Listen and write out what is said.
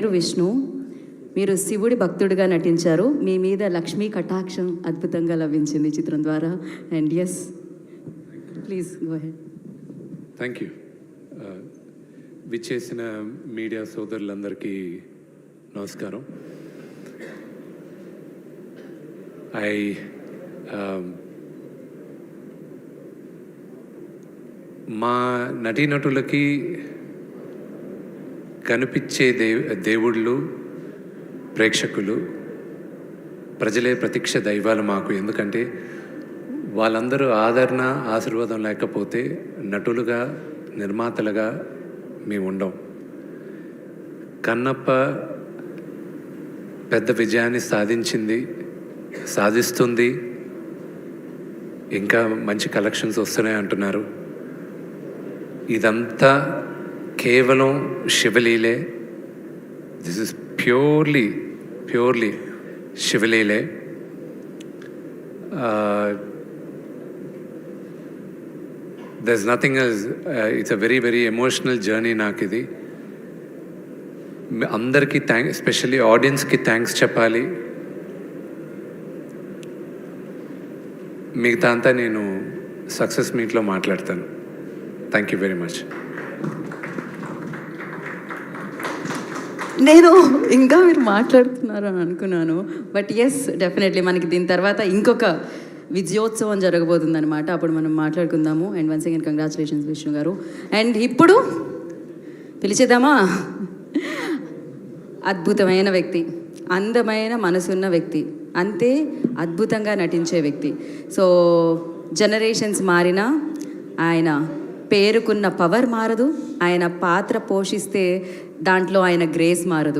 పేరు విష్ణు. మీరు శివుడి భక్తుడిగా నటించారు. మీ మీద లక్ష్మీ కటాక్షం అద్భుతంగా లభించింది చిత్రం ద్వారా. And yes, please go ahead. Thank you. విచ్చేసిన మీడియా సోదరులందరికీ నమస్కారం. మా నటీనటులకి కనిపించే దేవుళ్ళు ప్రేక్షకులు, ప్రజలే ప్రత్యక్ష దైవాలు మాకు. ఎందుకంటే వాళ్ళందరూ ఆదరణ ఆశీర్వాదం లేకపోతే నటులుగా నిర్మాతలుగా మేము ఉండం. కన్నప్ప పెద్ద విజయాన్ని సాధిస్తుంది. ఇంకా మంచి కలెక్షన్స్ వస్తున్నాయి అంటున్నారు. ఇదంతా కేవలం శివలీలే. దిస్ ఇస్ ప్యూర్లీ శివలీలే. There is nothing else. It's a very emotional journey నాకు ఇది. అందరికీ ఎస్పెషల్లీ ఆడియన్స్కి థ్యాంక్స్ చెప్పాలి. మిగతా అంతా నేను సక్సెస్ మీట్లో మాట్లాడతాను. Thank you very much. నేను ఇంకా మీరు మాట్లాడుతున్నారు అని అనుకున్నాను. బట్ ఎస్, డెఫినెట్లీ మనకి దీని తర్వాత ఇంకొక విజయోత్సవం జరగబోతుంది అనమాట. అప్పుడు మనం మాట్లాడుకుందాము. And once again congratulations Vishnu గారు. అండ్ ఇప్పుడు పిలిచేద్దామా? అద్భుతమైన వ్యక్తి, అందమైన మనసున్న వ్యక్తి, అంతే అద్భుతంగా నటించే వ్యక్తి. సో జనరేషన్స్ మారినా ఆయన పేరుకున్న పవర్ మారదు. ఆయన పాత్ర పోషిస్తే దాంట్లో ఆయన గ్రేస్ మారదు.